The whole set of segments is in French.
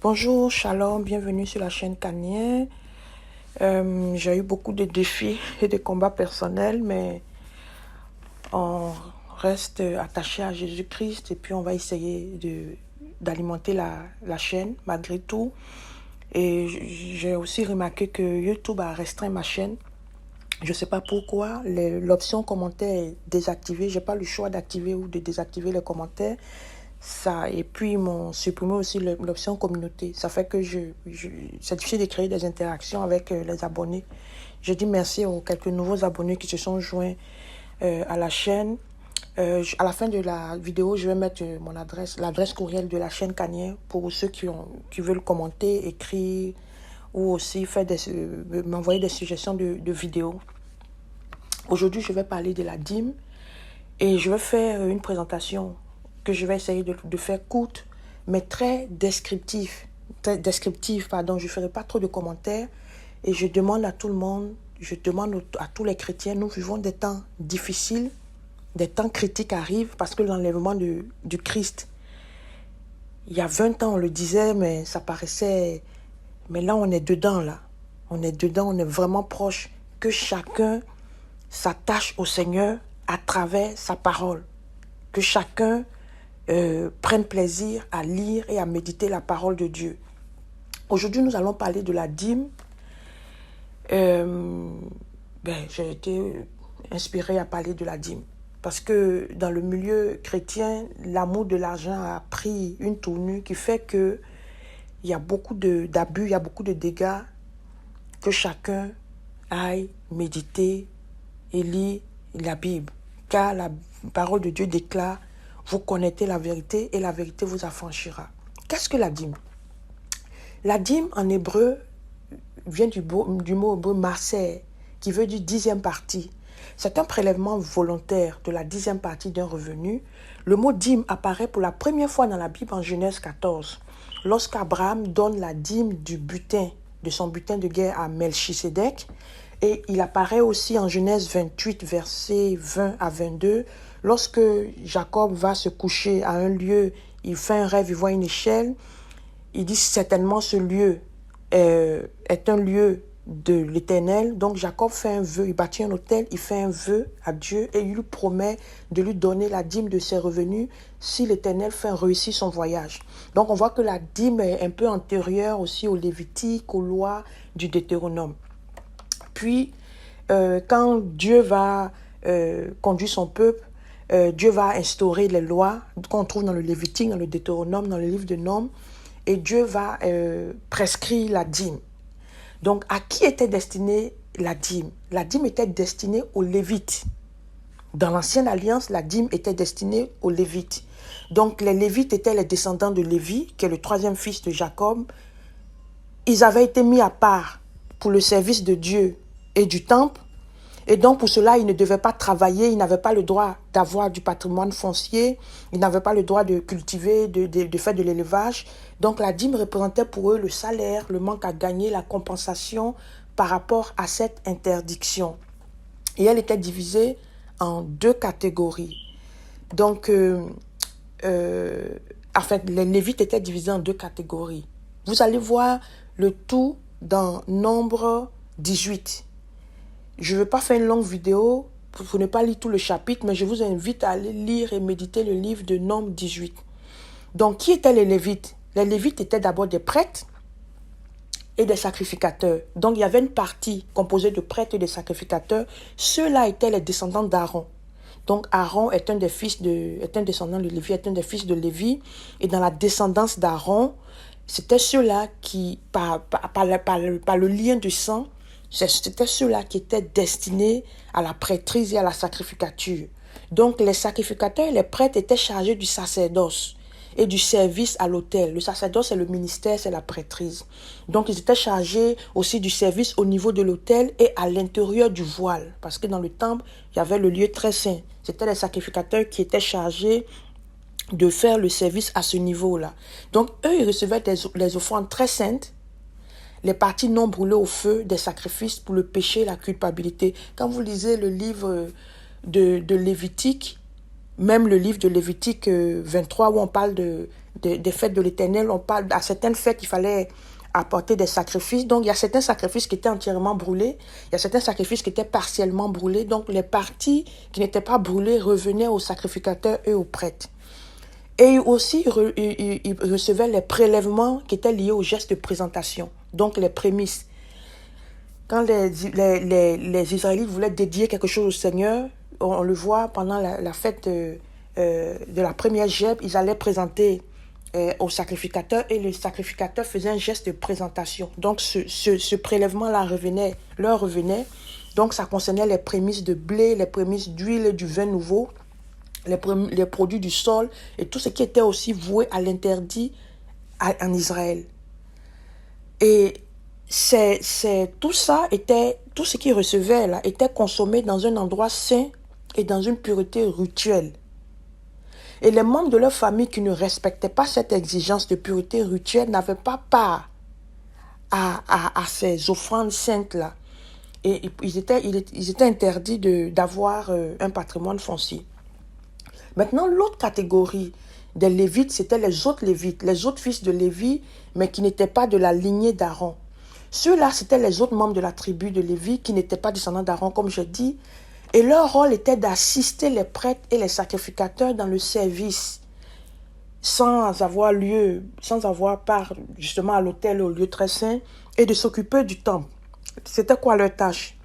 Bonjour, shalom, bienvenue sur la chaîne Kanye. J'ai eu beaucoup de défis et de combats personnels, mais on reste attaché à Jésus-Christ et puis on va essayer d'alimenter la chaîne malgré tout. Et j'ai aussi remarqué que YouTube a restreint ma chaîne. Je ne sais pas pourquoi, l'option commentaire est désactivée. Je n'ai pas le choix d'activer ou de désactiver les commentaires. Et puis, ils m'ont supprimé aussi l'option communauté. Ça fait que c'est difficile de créer des interactions avec les abonnés. Je dis merci aux quelques nouveaux abonnés qui se sont joints à la chaîne. À la fin de la vidéo, je vais mettre mon l'adresse courriel de la chaîne Kanye pour ceux qui veulent commenter, écrire ou aussi m'envoyer des suggestions de vidéos. Aujourd'hui, je vais parler de la dîme et je vais faire une présentation que je vais essayer de faire courte, mais très descriptive. Je ne ferai pas trop de commentaires et je demande à tout le monde, je demande à tous les chrétiens, nous vivons des temps difficiles, des temps critiques arrivent parce que l'enlèvement du Christ, il y a 20 ans on le disait, mais ça paraissait... Mais là on est dedans, là. On est dedans, on est vraiment proche. Que chacun s'attache au Seigneur à travers sa parole. Que chacun prenne plaisir à lire et à méditer la parole de Dieu. Aujourd'hui, nous allons parler de la dîme. J'ai été inspirée à parler de la dîme. Parce que dans le milieu chrétien, l'amour de l'argent a pris une tournure qui fait que il y a beaucoup d'abus, il y a beaucoup de dégâts. Que chacun aille méditer et lire la Bible. Car la parole de Dieu déclare: vous connaissez la vérité et la vérité vous affranchira. Qu'est-ce que la dîme? La dîme en hébreu vient du mot hébreu maser, qui veut dire 10e partie. C'est un prélèvement volontaire de la 10e partie d'un revenu. Le mot dîme apparaît pour la première fois dans la Bible en Genèse 14, lorsqu'Abraham donne la dîme de son butin de guerre à Melchisédek. Et il apparaît aussi en Genèse 28, versets 20 à 22, lorsque Jacob va se coucher à un lieu, il fait un rêve, il voit une échelle, il dit certainement ce lieu est un lieu de l'Éternel. Donc Jacob fait un vœu, il bâtit un autel, il fait un vœu à Dieu et il lui promet de lui donner la dîme de ses revenus si l'Éternel fait réussir son voyage. Donc on voit que la dîme est un peu antérieure aussi au Lévitique, aux lois du Deutéronome. Puis quand Dieu va conduire son peuple, Dieu va instaurer les lois qu'on trouve dans le Lévitique, dans le Deutéronome, dans le livre de Nombres, et Dieu va prescrire la dîme. Donc, à qui était destinée la dîme? La dîme était destinée aux Lévites. Dans l'Ancienne Alliance, la dîme était destinée aux Lévites. Donc, les Lévites étaient les descendants de Lévi, qui est le 3e fils de Jacob. Ils avaient été mis à part pour le service de Dieu et du temple. Et donc, pour cela, ils ne devaient pas travailler, ils n'avaient pas le droit d'avoir du patrimoine foncier, ils n'avaient pas le droit de cultiver, de faire de l'élevage. Donc, la dîme représentait pour eux le salaire, le manque à gagner, la compensation par rapport à cette interdiction. Et elle était divisée en 2 catégories. Donc, les Lévites étaient divisés en 2 catégories. Vous allez voir le tout dans Nombre 18. Je ne vais pas faire une longue vidéo pour ne pas lire tout le chapitre, mais je vous invite à aller lire et méditer le livre de Nombre 18. Donc, qui étaient les Lévites? Les Lévites étaient d'abord des prêtres et des sacrificateurs. Donc, il y avait une partie composée de prêtres et de sacrificateurs. Ceux-là étaient les descendants d'Aaron. Donc, Aaron est un descendant de Lévi, est un des fils de Lévi. Et dans la descendance d'Aaron, c'était ceux-là qui, par le lien du sang, c'était ceux-là qui étaient destinés à la prêtrise et à la sacrificature. Donc, les sacrificateurs et les prêtres étaient chargés du sacerdoce et du service à l'autel. Le sacerdoce, c'est le ministère, c'est la prêtrise. Donc, ils étaient chargés aussi du service au niveau de l'autel et à l'intérieur du voile. Parce que dans le temple, il y avait le lieu très saint. C'était les sacrificateurs qui étaient chargés de faire le service à ce niveau-là. Donc, eux, ils recevaient les offrandes très saintes, les parties non brûlées au feu des sacrifices pour le péché et la culpabilité. Quand vous lisez le livre de Lévitique, même le livre de Lévitique 23 où on parle des fêtes de l'Éternel, on parle à certaines fêtes, il fallait apporter des sacrifices. Donc, il y a certains sacrifices qui étaient entièrement brûlés. Il y a certains sacrifices qui étaient partiellement brûlés. Donc, les parties qui n'étaient pas brûlées revenaient aux sacrificateurs et aux prêtres. Et aussi, ils recevaient les prélèvements qui étaient liés au geste de présentation. Donc, les prémices. Quand les Israélites voulaient dédier quelque chose au Seigneur, on le voit pendant la fête de la première gemme, ils allaient présenter au sacrificateur et le sacrificateur faisait un geste de présentation. Donc ce prélèvement-là leur revenait. Donc ça concernait les prémices de blé, les prémices d'huile, du vin nouveau, les produits du sol et tout ce qui était aussi voué à l'interdit en Israël. Et tout ça tout ce qu'ils recevaient là était consommé dans un endroit saint et dans une pureté rituelle. Et les membres de leur famille qui ne respectaient pas cette exigence de pureté rituelle n'avaient pas part à ces offrandes saintes-là. Et ils étaient interdits d'avoir un patrimoine foncier. Maintenant, l'autre catégorie des Lévites, c'était les autres Lévites, les autres fils de Lévi, mais qui n'étaient pas de la lignée d'Aaron. Ceux-là, c'était les autres membres de la tribu de Lévi qui n'étaient pas descendants d'Aaron, comme je dis. Et leur rôle était d'assister les prêtres et les sacrificateurs dans le service, sans avoir part justement à l'autel, au lieu très saint, et de s'occuper du temple. C'était quoi leur tâche?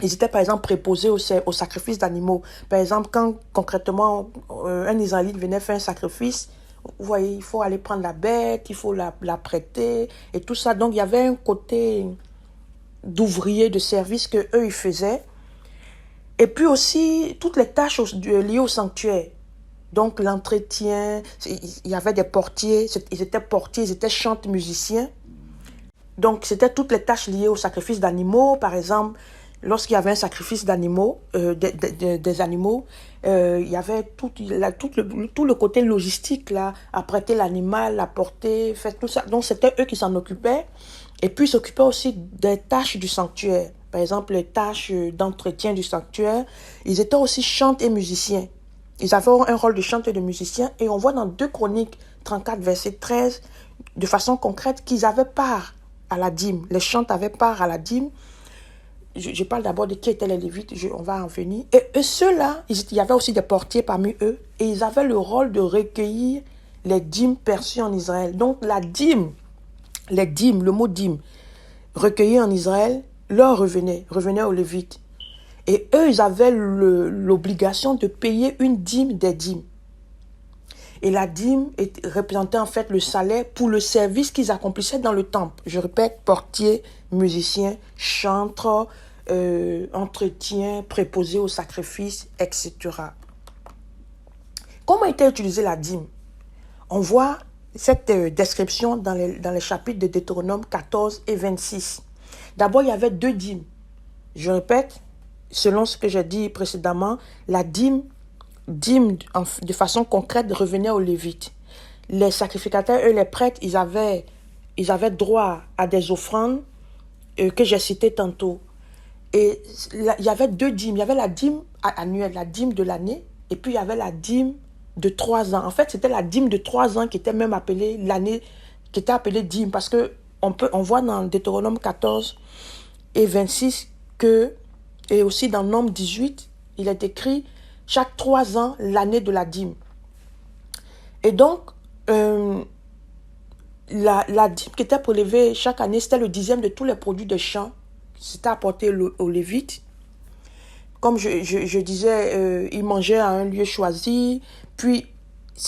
Ils étaient par exemple préposés au sacrifice d'animaux. Par exemple, quand concrètement un Israélite venait faire un sacrifice, vous voyez, il faut aller prendre la bête, il faut la prêter et tout ça. Donc il y avait un côté d'ouvrier de service que eux ils faisaient. Et puis aussi, toutes les tâches liées au sanctuaire. Donc, l'entretien, il y avait des portiers, ils étaient chantes musiciens. Donc, c'était toutes les tâches liées au sacrifice d'animaux. Par exemple, lorsqu'il y avait un sacrifice d'animaux, des animaux, il y avait tout le côté logistique, là, à prêter l'animal, l'apporter, faire tout ça. Donc, c'était eux qui s'en occupaient. Et puis, ils s'occupaient aussi des tâches du sanctuaire. Par exemple, les tâches d'entretien du sanctuaire. Ils étaient aussi chantes et musiciens. Ils avaient un rôle de chanteur et de musicien. Et on voit dans 2 Chroniques 34, verset 13, de façon concrète, qu'ils avaient part à la dîme. Les chantes avaient part à la dîme. Je parle d'abord de qui étaient les Lévites, on va en venir. Et ceux-là, il y avait aussi des portiers parmi eux. Et ils avaient le rôle de recueillir les dîmes perçues en Israël. Donc la dîme, les dîmes, le mot dîme, recueilli en Israël, leur revenait aux Lévites. Et eux, ils avaient l'obligation de payer une dîme des dîmes. Et la dîme représentait en fait le salaire pour le service qu'ils accomplissaient dans le temple. Je répète, portier, musicien, chantre, entretien, préposé au sacrifice, etc. Comment était utilisée la dîme? On voit cette description dans les chapitres de Deutéronome 14 et 26. D'abord, il y avait 2 dîmes. Je répète, selon ce que j'ai dit précédemment, la dîme de façon concrète revenait aux Lévites. Les sacrificateurs et les prêtres, ils avaient droit à des offrandes que j'ai citées tantôt. Et il y avait 2 dîmes. Il y avait la dîme annuelle, la dîme de l'année, et puis il y avait la dîme de 3 ans. En fait, c'était la dîme de 3 ans qui était même appelée l'année, qui était appelée dîme, parce que on voit dans Deutéronome 14 et 26 et aussi dans Nombre 18, il est écrit chaque 3 ans l'année de la dîme. Et donc, la dîme qui était prélevée chaque année, c'était le 10e de tous les produits de champ. C'était apporté aux Lévites. Comme je disais, ils mangeaient à un lieu choisi. Puis,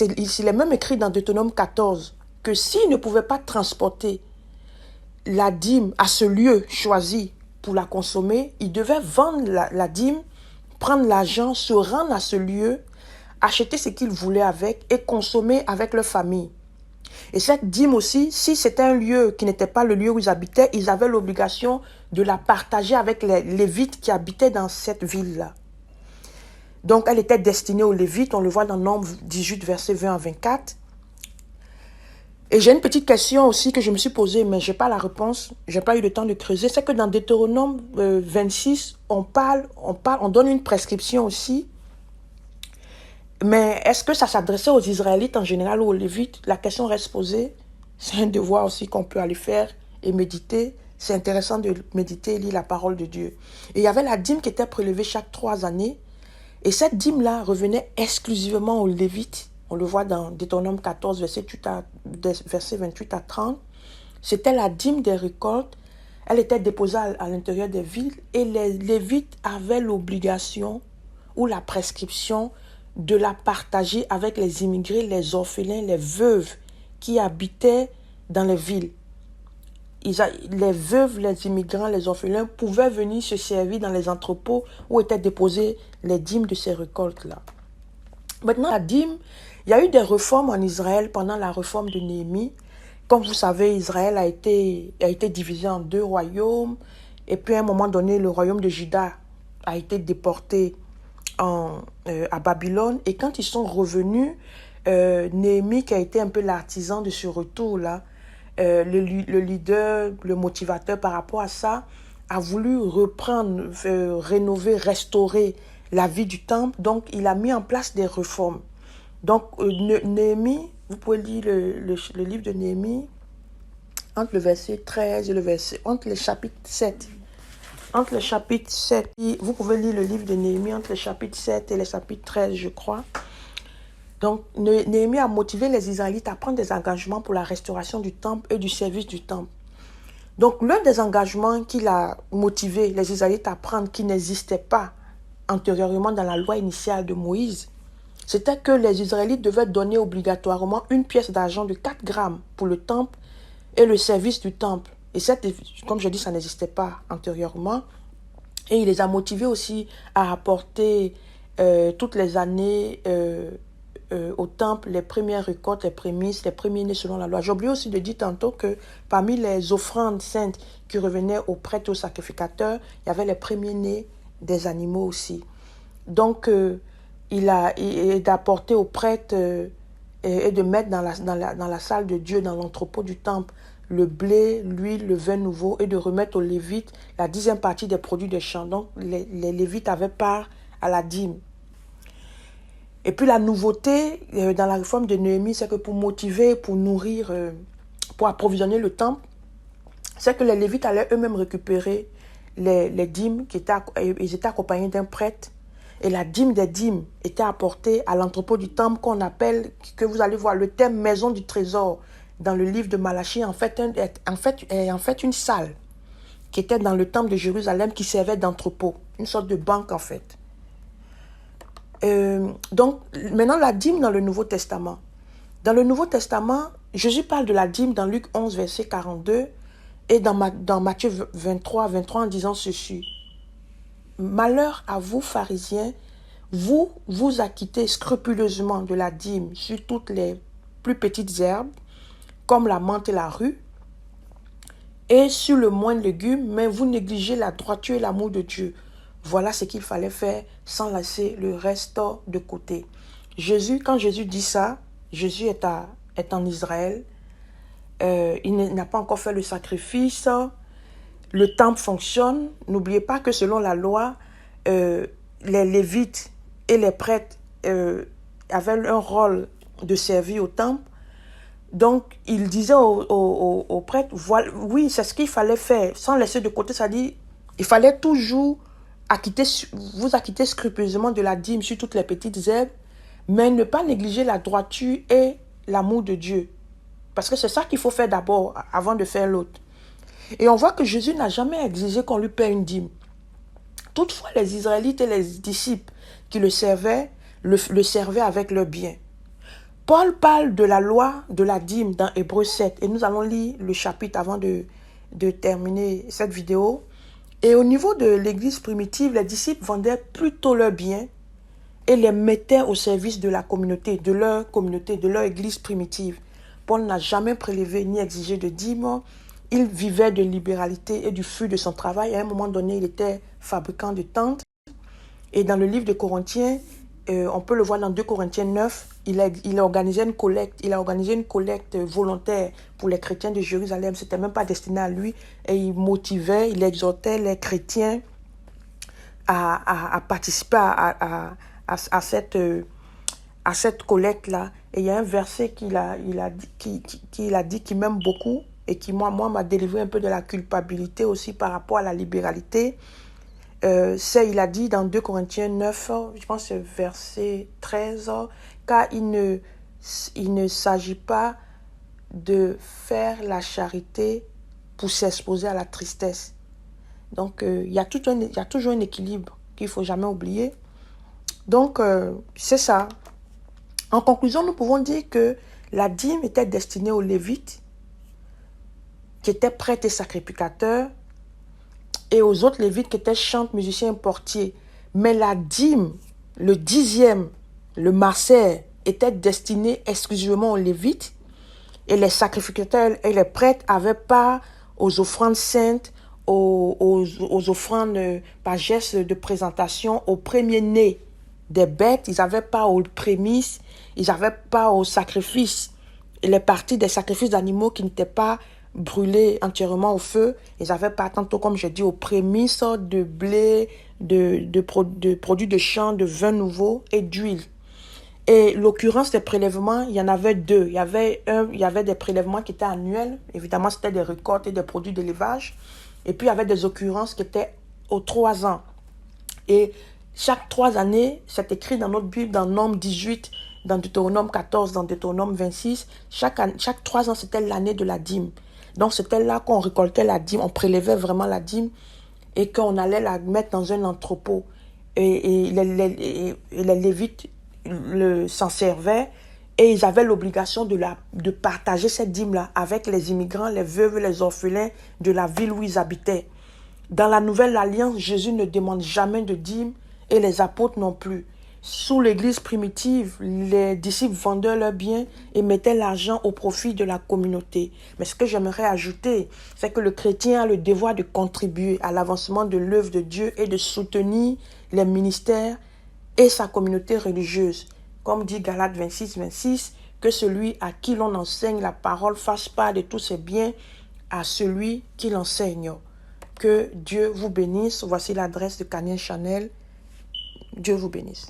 il est même écrit dans Deutéronome 14 que s'ils ne pouvaient pas transporter la dîme à ce lieu choisi pour la consommer, ils devaient vendre la dîme, prendre l'argent, se rendre à ce lieu, acheter ce qu'ils voulaient avec et consommer avec leur famille. Et cette dîme aussi, si c'était un lieu qui n'était pas le lieu où ils habitaient, ils avaient l'obligation de la partager avec les Lévites qui habitaient dans cette ville-là. Donc, elle était destinée aux Lévites, on le voit dans Nombre 18, versets 20 à 24. Et j'ai une petite question aussi que je me suis posée, mais je n'ai pas la réponse, je n'ai pas eu le temps de creuser. C'est que dans Deutéronome 26, on donne une prescription aussi Mais est-ce que ça s'adressait aux Israélites en général ou aux Lévites? La question reste posée. C'est un devoir aussi qu'on peut aller faire et méditer. C'est intéressant de méditer et lire la parole de Dieu. Et il y avait la dîme qui était prélevée chaque 3 années. Et cette dîme-là revenait exclusivement aux Lévites. On le voit dans Deutéronome 14, verset 28 à 30. C'était la dîme des récoltes. Elle était déposée à l'intérieur des villes et les Lévites avaient l'obligation ou la prescription de la partager avec les immigrés, les orphelins, les veuves qui habitaient dans les villes. Les veuves, les immigrants, les orphelins pouvaient venir se servir dans les entrepôts où étaient déposées les dîmes de ces récoltes-là. Maintenant, la dîme, il y a eu des réformes en Israël pendant la réforme de Néhémie. Comme vous savez, Israël a été divisé en 2 royaumes. Et puis, à un moment donné, le royaume de Juda a été déporté à Babylone. Et quand ils sont revenus, Néhémie, qui a été un peu l'artisan de ce retour-là, le leader, le motivateur par rapport à ça, a voulu reprendre, rénover, restaurer la vie du temple. Donc, il a mis en place des réformes. Donc, Néhémie, vous pouvez lire le livre de Néhémie entre le verset 13 et entre le chapitre 7. Entre le chapitre 7, vous pouvez lire le livre de Néhémie entre le chapitre 7 et le chapitre 13, je crois. Donc, Néhémie a motivé les Israélites à prendre des engagements pour la restauration du temple et du service du temple. Donc, l'un des engagements qu'il a motivé les Israélites à prendre, qui n'existait pas antérieurement dans la loi initiale de Moïse, c'était que les Israélites devaient donner obligatoirement une pièce d'argent de 4 grammes pour le temple et le service du temple. Et comme je dis, ça n'existait pas antérieurement. Et il les a motivés aussi à apporter toutes les années au temple les premières récoltes, les prémices, les premiers-nés selon la loi. J'ai oublié aussi de dire tantôt que parmi les offrandes saintes qui revenaient aux prêtres et aux sacrificateurs, il y avait les premiers-nés des animaux aussi. Donc, il d'apporter aux prêtres et de mettre dans la salle de Dieu, dans l'entrepôt du temple, le blé, l'huile, le vin nouveau, et de remettre aux Lévites la 10e partie des produits des champs. Donc, les Lévites avaient part à la dîme. Et puis, la nouveauté dans la réforme de Néhémie, c'est que pour motiver, pour nourrir, pour approvisionner le temple, c'est que les Lévites allaient eux-mêmes récupérer les dîmes, ils étaient accompagnés d'un prêtre. Et la dîme des dîmes était apportée à l'entrepôt du temple qu'on appelle, que vous allez voir, le terme maison du trésor dans le livre de Malachie, en fait une salle qui était dans le temple de Jérusalem qui servait d'entrepôt, une sorte de banque en fait. Donc, maintenant la dîme dans le Nouveau Testament. Dans le Nouveau Testament, Jésus parle de la dîme dans Luc 11, verset 42 et dans Matthieu 23 en disant ceci. Malheur à vous, pharisiens, vous vous acquittez scrupuleusement de la dîme sur toutes les plus petites herbes, comme la menthe et la rue, et sur le moindre légume, mais vous négligez la droiture et l'amour de Dieu. Voilà ce qu'il fallait faire sans laisser le reste de côté. Quand Jésus dit ça, Jésus est en Israël. Il n'a pas encore fait le sacrifice. Le temple fonctionne. N'oubliez pas que selon la loi, les Lévites et les prêtres avaient un rôle de servir au temple. Donc, il disait aux prêtres, voilà, oui, c'est ce qu'il fallait faire, sans laisser de côté, ça dit, il fallait toujours vous acquitter scrupuleusement de la dîme sur toutes les petites herbes, mais ne pas négliger la droiture et l'amour de Dieu. Parce que c'est ça qu'il faut faire d'abord, avant de faire l'autre. Et on voit que Jésus n'a jamais exigé qu'on lui paie une dîme. Toutefois, les Israélites et les disciples qui le servaient avec leur bien. Paul parle de la loi de la dîme dans Hébreux 7 et nous allons lire le chapitre avant de terminer cette vidéo. Et au niveau de l'église primitive, les disciples vendaient plutôt leurs biens et les mettaient au service de la communauté, de leur église primitive. Paul n'a jamais prélevé ni exigé de dîme. Il vivait de libéralité et du fruit de son travail. À un moment donné, il était fabricant de tentes. Et dans le livre de Corinthiens, on peut le voir dans 2 Corinthiens 9, il a organisé une collecte volontaire pour les chrétiens de Jérusalem. Ce n'était même pas destiné à lui. Et il motivait, il exhortait les chrétiens à participer à à cette collecte-là. Et il y a un verset qu'il a dit qui m'aime beaucoup et qui, moi, m'a délivré un peu de la culpabilité aussi par rapport à la libéralité. Il a dit dans 2 Corinthiens 9, je pense que c'est verset 13, car il ne s'agit pas de faire la charité pour s'exposer à la tristesse. Donc, il y a toujours un équilibre qu'il ne faut jamais oublier. Donc, c'est ça. En conclusion, nous pouvons dire que la dîme était destinée aux Lévites, qui étaient prêtres et sacrificateurs, et aux autres Lévites qui étaient chantres, musiciens et portiers. Mais la dîme, le dixième, le maaser, était destiné exclusivement aux Lévites, et les sacrificateurs et les prêtres avaient part aux offrandes saintes, aux offrandes par geste de présentation, aux premiers-nés des bêtes. Ils avaient part aux prémices, ils avaient part aux sacrifices. Et les parties des sacrifices d'animaux qui n'étaient pas brûlés entièrement au feu, ils avaient part, tantôt comme je dis, aux prémices de blé, de produits de champ, de vin nouveau et d'huile. Et l'occurrence des prélèvements, il y en avait deux. Il y avait des prélèvements qui étaient annuels. Évidemment, c'était des récoltes et des produits d'élevage. Et puis, il y avait des occurrences qui étaient aux 3 ans. Et chaque 3 années, c'est écrit dans notre Bible, dans Nombre 18, dans Deutéronome 14, dans Deutéronome 26. Chaque 3 ans, c'était l'année de la dîme. Donc, c'était là qu'on récoltait la dîme. On prélevait vraiment la dîme et qu'on allait la mettre dans un entrepôt. Et les Lévites s'en servaient et ils avaient l'obligation de partager cette dîme-là avec les immigrants, les veuves, les orphelins de la ville où ils habitaient. Dans la Nouvelle Alliance, Jésus ne demande jamais de dîme et les apôtres non plus. Sous l'église primitive, les disciples vendaient leurs biens et mettaient l'argent au profit de la communauté. Mais ce que j'aimerais ajouter, c'est que le chrétien a le devoir de contribuer à l'avancement de l'œuvre de Dieu et de soutenir les ministères et sa communauté religieuse. Comme dit Galates 26, 26, que celui à qui l'on enseigne la parole fasse part de tous ses biens à celui qui l'enseigne. Que Dieu vous bénisse. Voici l'adresse de Kaniel Chanel. Dieu vous bénisse.